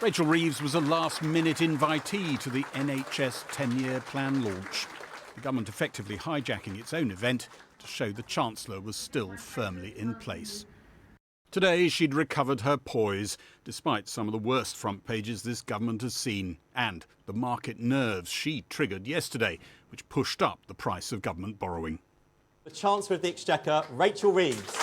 Rachel Reeves was a last-minute invitee to the NHS 10-year plan launch. The government effectively hijacking its own event to show the Chancellor was still firmly in place. Today, she'd recovered her poise, despite some of the worst front pages this government has seen, and the market nerves she triggered yesterday, which pushed up the price of government borrowing. The Chancellor of the Exchequer, Rachel Reeves.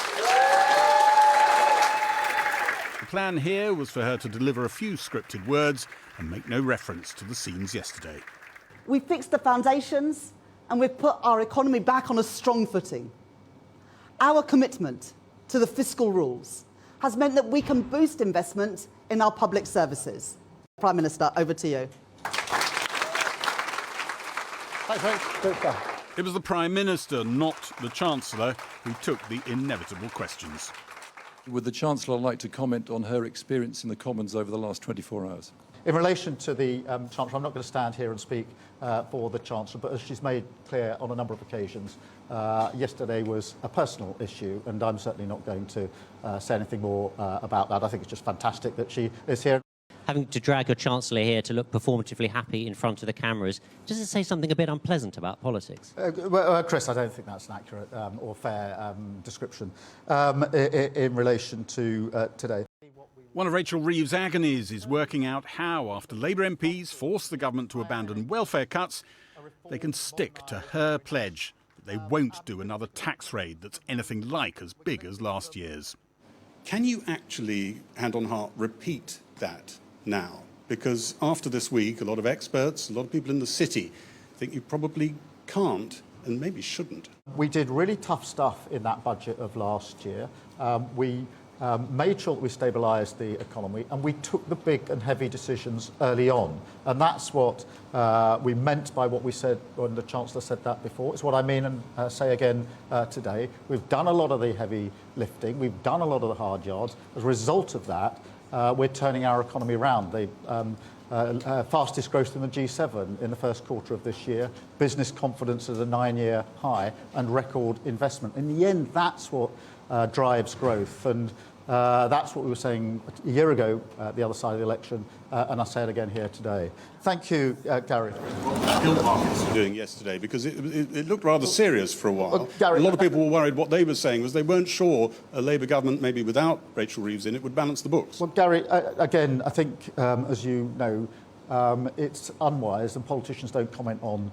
The plan here was for her to deliver a few scripted words and make no reference to the scenes yesterday. We've fixed the foundations and we've put our economy back on a strong footing. Our commitment to the fiscal rules has meant that we can boost investment in our public services. Prime Minister, over to you. It was the Prime Minister, not the Chancellor, who took the inevitable questions. Would the Chancellor like to comment on her experience in the Commons over the last 24 hours? In relation to the Chancellor, I'm not going to stand here and speak for the Chancellor, but as she's made clear on a number of occasions, yesterday was a personal issue, and I'm certainly not going to say anything more about that. I think it's just fantastic that she is here. Having to drag your Chancellor here to look performatively happy in front of the cameras, does it say something a bit unpleasant about politics? Chris, I don't think that's an accurate or fair description in relation to today. One of Rachel Reeves' agonies is working out how, after Labour MPs force the government to abandon welfare cuts, they can stick to her pledge that they won't do another tax raid that's anything like as big as last year's. Can you actually, hand on heart, repeat that now? Because after this week, a lot of experts, a lot of people in the city think you probably can't and maybe shouldn't. We did really tough stuff in that budget of last year. We made sure that we stabilised the economy, and we took the big and heavy decisions early on. And that's what we meant by what we said when the Chancellor said that before. It's what I mean and say again today. We've done a lot of the heavy lifting. We've done a lot of the hard yards. As a result of that, we're turning our economy around. The fastest growth in the G7 in the first quarter of this year, business confidence at a 9-year high, and record investment. In the end, that's what drives growth, and that's what we were saying a year ago the other side of the election, and I say it again here today. Thank you, Gary. What gilt markets were doing yesterday, because it looked rather serious for a while. Well, Gary, a lot of people were worried. What they were saying was they weren't sure a Labour government, maybe without Rachel Reeves in it, would balance the books. Well, Gary, again, I think, as you know, it's unwise, and politicians don't comment on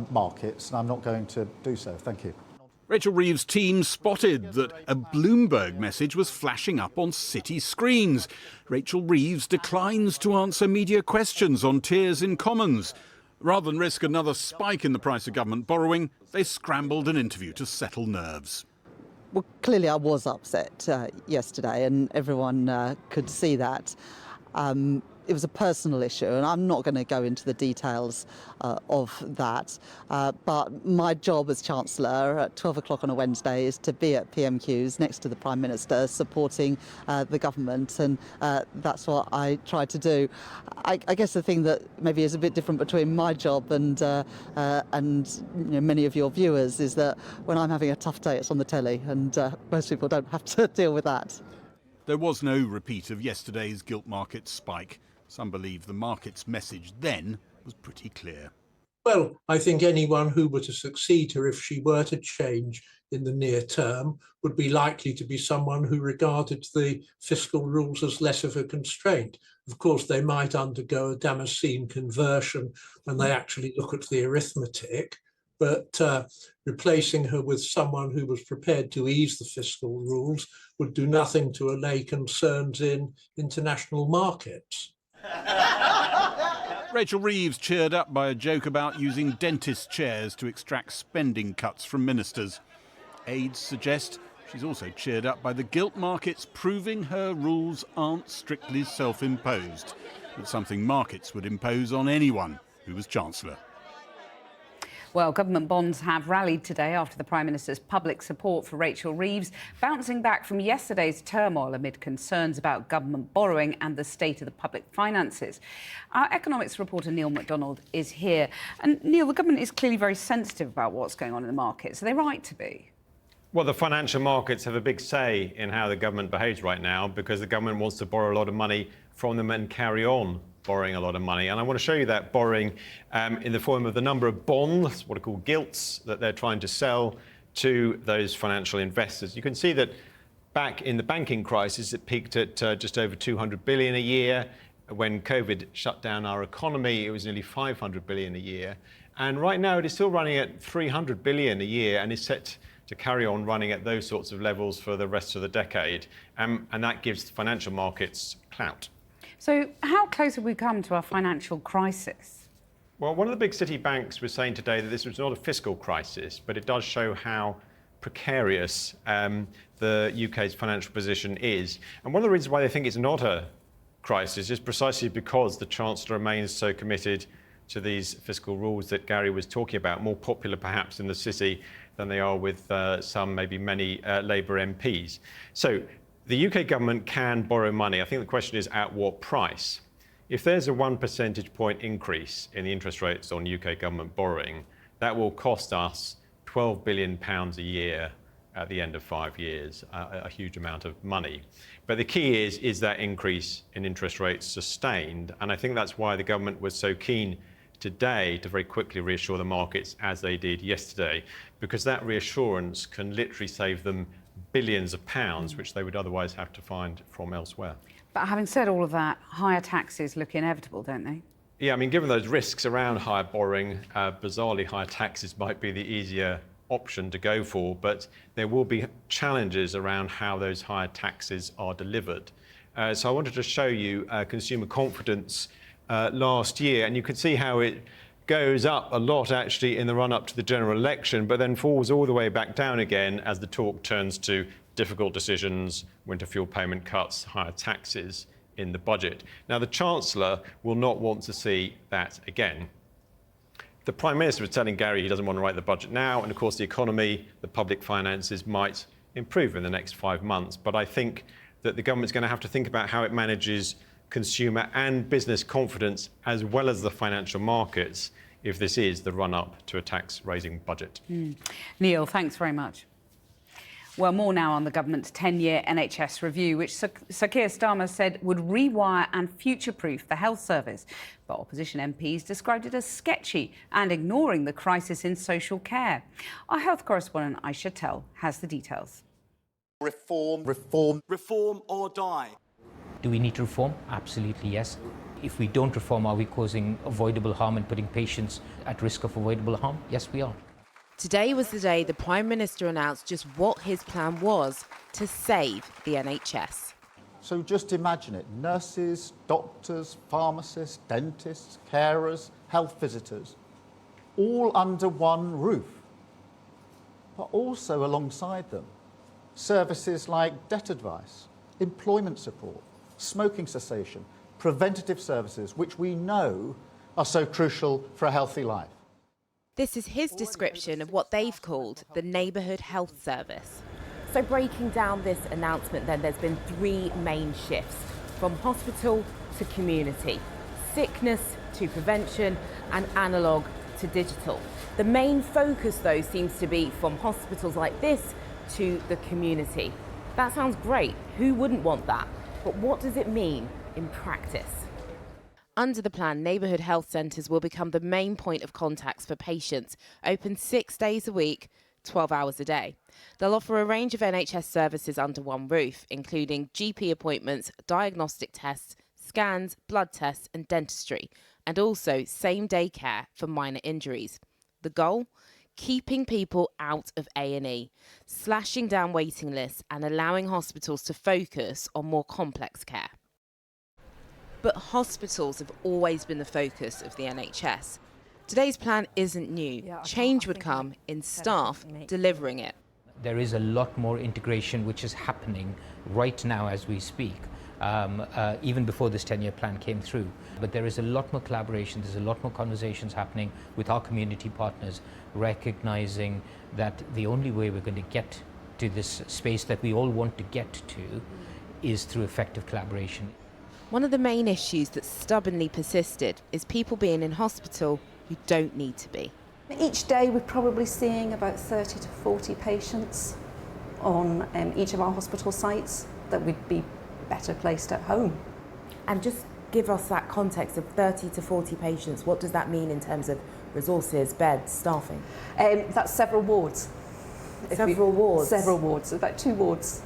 markets, and I'm not going to do so. Thank you. Rachel Reeves' team spotted that a Bloomberg message was flashing up on city screens. Rachel Reeves declines to answer media questions on tiers in Commons. Rather than risk another spike in the price of government borrowing, they scrambled an interview to settle nerves. Well, clearly I was upset yesterday, and everyone could see that. It was a personal issue, and I'm not going to go into the details of that. But my job as Chancellor at 12 o'clock on a Wednesday is to be at PMQs next to the Prime Minister, supporting the government, and that's what I try to do. I guess the thing that maybe is a bit different between my job and many of your viewers is that when I'm having a tough day, it's on the telly, and most people don't have to deal with that. There was no repeat of yesterday's gilt market spike. Some believe the market's message then was pretty clear. Well, I think anyone who were to succeed her, if she were to change in the near term, would be likely to be someone who regarded the fiscal rules as less of a constraint. Of course, they might undergo a Damascene conversion when they actually look at the arithmetic, but replacing her with someone who was prepared to ease the fiscal rules would do nothing to allay concerns in international markets. Rachel Reeves cheered up by a joke about using dentist chairs to extract spending cuts from ministers. Aides suggest she's also cheered up by the gilt markets proving her rules aren't strictly self-imposed, but something markets would impose on anyone who was Chancellor. Well, government bonds have rallied today after the Prime Minister's public support for Rachel Reeves, bouncing back from yesterday's turmoil amid concerns about government borrowing and the state of the public finances. Our economics reporter Neil MacDonald is here. And Neil, the government is clearly very sensitive about what's going on in the markets. Are they right to be? Well, the financial markets have a big say in how the government behaves right now, because the government wants to borrow a lot of money from them and carry on borrowing a lot of money. And I want to show you that borrowing in the form of the number of bonds, what are called gilts, that they're trying to sell to those financial investors. You can see that back in the banking crisis, it peaked at just over 200 billion a year. When COVID shut down our economy, it was nearly 500 billion a year. And right now it is still running at 300 billion a year and is set to carry on running at those sorts of levels for the rest of the decade. And that gives financial markets clout. So how close have we come to a financial crisis? Well, one of the big city banks was saying today that this was not a fiscal crisis, but it does show how precarious the UK's financial position is. And one of the reasons why they think it's not a crisis is precisely because the Chancellor remains so committed to these fiscal rules that Gary was talking about, more popular perhaps in the city than they are with some, maybe many Labour MPs. So the UK government can borrow money. I think the question is at what price? If there's a 1 percentage point increase in the interest rates on UK government borrowing, that will cost us £12 billion a year at the end of 5 years, a huge amount of money. But the key is that increase in interest rates sustained? And I think that's why the government was so keen today to very quickly reassure the markets as they did yesterday, because that reassurance can literally save them billions of pounds, which they would otherwise have to find from elsewhere. But having said all of that, higher taxes look inevitable, don't they? Yeah, I mean, given those risks around higher borrowing, bizarrely higher taxes might be the easier option to go for, but there will be challenges around how those higher taxes are delivered. So I wanted to show you consumer confidence last year, and you can see how it goes up a lot actually in the run-up to the general election, but then falls all the way back down again as the talk turns to difficult decisions, winter fuel payment cuts, higher taxes in the budget. Now, the Chancellor will not want to see that again. The Prime Minister was telling Gary he doesn't want to write the budget now, and of course the economy, the public finances might improve in the next 5 months, but I think that the government's going to have to think about how it manages consumer and business confidence as well as the financial markets if this is the run-up to a tax-raising budget. Neil, thanks very much. Well, more now on the government's 10-year NHS review, which Sir Keir Starmer said would rewire and future-proof the health service. But opposition MPs described it as sketchy and ignoring the crisis in social care. Our health correspondent Aisha Tell has the details. Reform or die. Do we need to reform? Absolutely, yes. If we don't reform, are we causing avoidable harm and putting patients at risk of avoidable harm? Yes, we are. Today was the day the Prime Minister announced just what his plan was to save the NHS. So just imagine it, nurses, doctors, pharmacists, dentists, carers, health visitors, all under one roof. But also alongside them, services like debt advice, employment support, smoking cessation, preventative services, which we know are so crucial for a healthy life. This is his description of what they've called the Neighbourhood Health Service. So breaking down this announcement then, there's been 3 main shifts, from hospital to community, sickness to prevention and analogue to digital. The main focus though seems to be from hospitals like this to the community. That sounds great, who wouldn't want that? But what does it mean in practice? Under the plan, neighbourhood health centres will become the main point of contacts for patients, open 6 days a week, 12 hours a day. They'll offer a range of NHS services under one roof, including GP appointments, diagnostic tests, scans, blood tests and dentistry, and also same-day care for minor injuries. The goal? Keeping people out of A&E, slashing down waiting lists and allowing hospitals to focus on more complex care. But hospitals have always been the focus of the NHS. Today's plan isn't new. Change would come in staff delivering it. There is a lot more integration which is happening right now as we speak, even before this 10-year plan came through. But there is a lot more collaboration, there's a lot more conversations happening with our community partners, recognising that the only way we're going to get to this space that we all want to get to is through effective collaboration. One of the main issues that stubbornly persisted is people being in hospital who don't need to be. Each day we're probably seeing about 30 to 40 patients on each of our hospital sites that would be better placed at home. And just give us that context of 30 to 40 patients. What does that mean in terms of resources, beds, staffing? That's several wards. Several wards? Several wards, about 2 wards.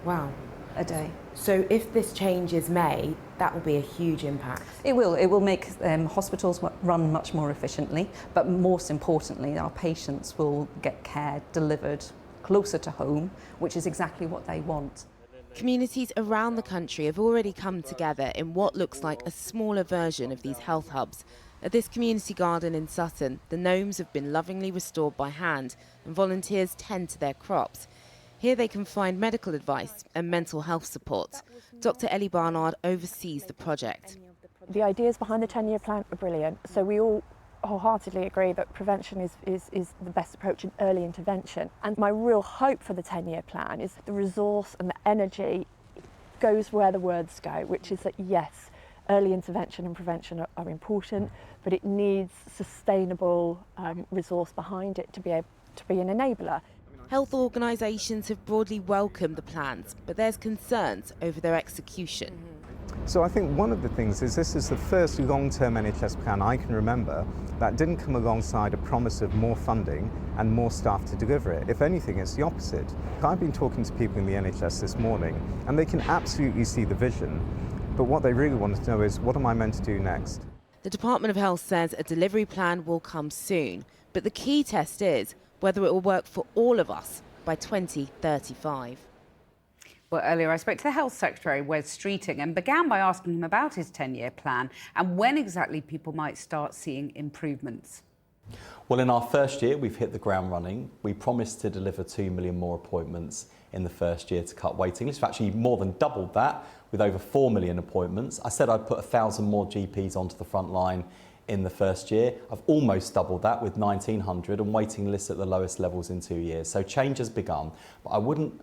Wow. A day. So if this change is made, that will be a huge impact. It will. It will make hospitals run much more efficiently, but most importantly, our patients will get care delivered closer to home, which is exactly what they want. Communities around the country have already come together in what looks like a smaller version of these health hubs. At this community garden in Sutton, the gnomes have been lovingly restored by hand and volunteers tend to their crops. Here they can find medical advice and mental health support. Dr. Ellie Barnard oversees the project. The ideas behind the 10-year plan are brilliant, so we all wholeheartedly agree that prevention is the best approach in early intervention. And my real hope for the 10-year plan is that the resource and the energy goes where the words go, which is that yes, early intervention and prevention are important, but it needs sustainable resource behind it to be able to be an enabler. Health organisations have broadly welcomed the plans, but there's concerns over their execution. So I think one of the things is this is the first long-term NHS plan I can remember that didn't come alongside a promise of more funding and more staff to deliver it. If anything, it's the opposite. I've been talking to people in the NHS this morning and they can absolutely see the vision, but what they really want to know is, what am I meant to do next? The Department of Health says a delivery plan will come soon, but the key test is whether it will work for all of us by 2035. Well, earlier I spoke to the Health Secretary, Wes Streeting, and began by asking him about his 10-year plan and when exactly people might start seeing improvements. Well, in our first year, we've hit the ground running. We promised to deliver 2 million more appointments in the first year to cut waiting lists. We've actually more than doubled that with over 4 million appointments. I said I'd put 1,000 more GPs onto the front line in the first year. I've almost doubled that with 1,900 and waiting lists at the lowest levels in 2 years. So change has begun, but I wouldn't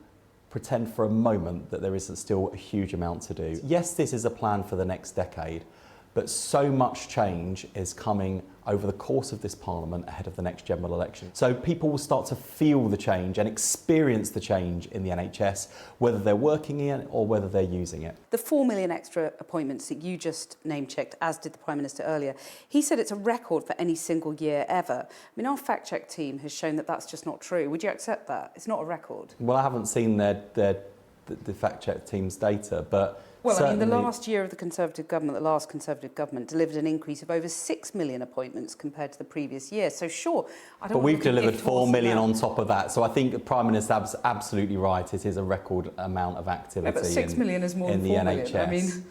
pretend for a moment that there isn't still a huge amount to do. Yes, this is a plan for the next decade, but so much change is coming over the course of this Parliament ahead of the next general election. So people will start to feel the change and experience the change in the NHS, whether they're working in it or whether they're using it. The 4 million extra appointments that you just name-checked, as did the Prime Minister earlier, he said it's a record for any single year ever. I mean, our fact-check team has shown that that's just not true. Would you accept that? It's not a record. Well, I haven't seen the fact-check team's data, but well, certainly, I mean, the last year of the Conservative government, the last Conservative government, delivered an increase of over 6 million appointments compared to the previous year. So, sure, I don't. But we've delivered 4 million on top of that. So I think the Prime Minister's absolutely right. It is a record amount of activity. Yeah, but 6 million is more than 4 million. NHS. I mean,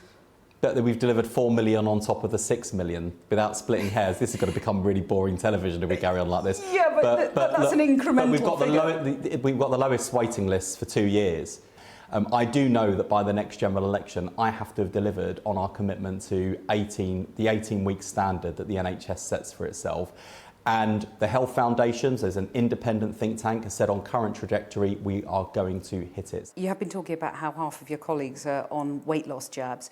but we've delivered 4 million on top of the 6 million without splitting hairs. This is going to become really boring television if we carry on like this. Yeah, but that's an incremental But we've got the lowest waiting lists for 2 years. I do know that by the next general election, I have to have delivered on our commitment to the 18-week standard that the NHS sets for itself. And the health foundations, as an independent think tank, has said on current trajectory, we are going to hit it. You have been talking about how half of your colleagues are on weight loss jabs.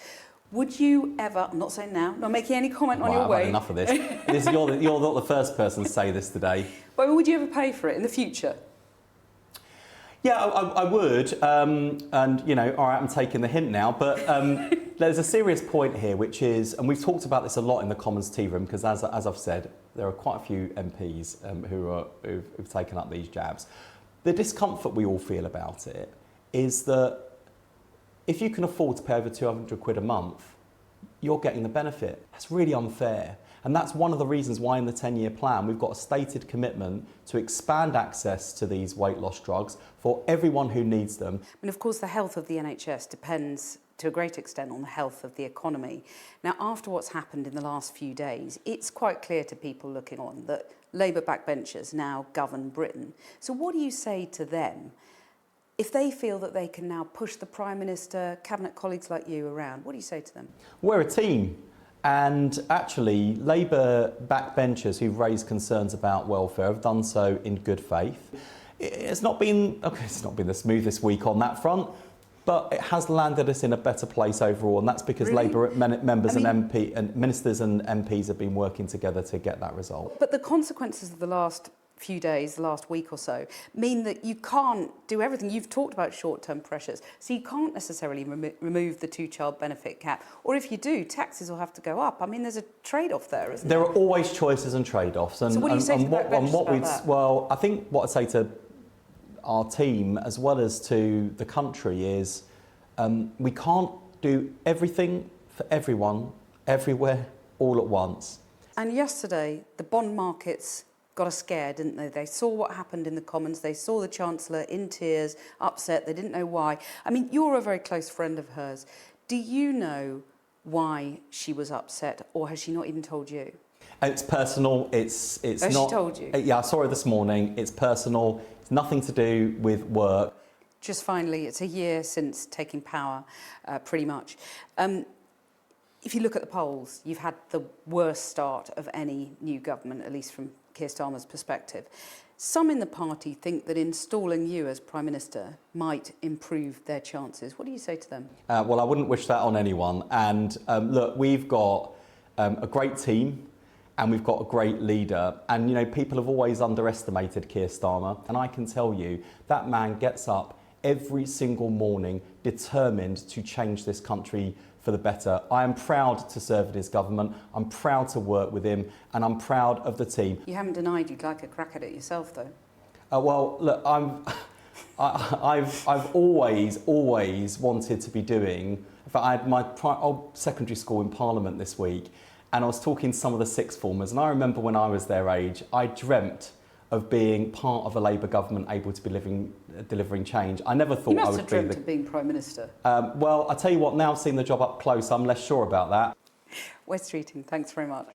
Would you ever, I'm not saying now, not making any comment on your weight. I've had enough of this. You're not the first person to say this today. But would you ever pay for it in the future? Yeah, I would, and you know, all right, I'm taking the hint now, but there's a serious point here, which is, and we've talked about this a lot in the Commons tea room, because as I've said, there are quite a few MPs who've taken up these jabs. The discomfort we all feel about it is that if you can afford to pay over 200 quid a month, you're getting the benefit. That's really unfair. And that's one of the reasons why in the 10-year plan we've got a stated commitment to expand access to these weight loss drugs for everyone who needs them. And of course the health of the NHS depends to a great extent on the health of the economy. Now, after what's happened in the last few days, it's quite clear to people looking on that Labour backbenchers now govern Britain. So what do you say to them if they feel that they can now push the Prime Minister, Cabinet colleagues like you around? What do you say to them? We're a team. And actually, Labour backbenchers who've raised concerns about welfare have done so in good faith. It's not been the smoothest week on that front, but it has landed us in a better place overall, and that's because Really? Labour members and ministers and MPs have been working together to get that result. But the consequences of the last few days, the last week or so, mean that you can't do everything? You've talked about short-term pressures, so you can't necessarily remove the 2-child benefit cap, or if you do, taxes will have to go up. I mean, there's a trade-off there, isn't there? There are always choices and trade-offs. And, so what do you say to the backbenchers about that? Well, I think what I'd say to our team, as well as to the country, is we can't do everything for everyone, everywhere, all at once. And yesterday, the bond markets got us scared, didn't they? They saw what happened in the Commons. They saw the Chancellor in tears, upset. They didn't know why. I mean, you're a very close friend of hers. Do you know why she was upset, or has she not even told you? It's personal. It's Has not. She told you? Yeah, I saw her this morning. It's personal. It's nothing to do with work. Just finally, it's a year since taking power, pretty much. If you look at the polls, you've had the worst start of any new government, at least from Keir Starmer's perspective. Some in the party think that installing you as Prime Minister might improve their chances. What do you say to them? Well, I wouldn't wish that on anyone. And look, we've got a great team and we've got a great leader. And, you know, people have always underestimated Keir Starmer. And I can tell you, that man gets up every single morning determined to change this country for the better. I am proud to serve in his government. I'm proud to work with him, and I'm proud of the team. You haven't denied you'd like a crack at it yourself, though. Well, look, I've always wanted to be doing. In fact, I had my old secondary school in Parliament this week, and I was talking to some of the sixth formers, and I remember when I was their age, I dreamt of being part of a Labour government able to be delivering change. I never thought I would be... You must have dreamt of being Prime Minister. Well, I tell you what, now seeing the job up close, I'm less sure about that. Wes Streeting, thanks very much.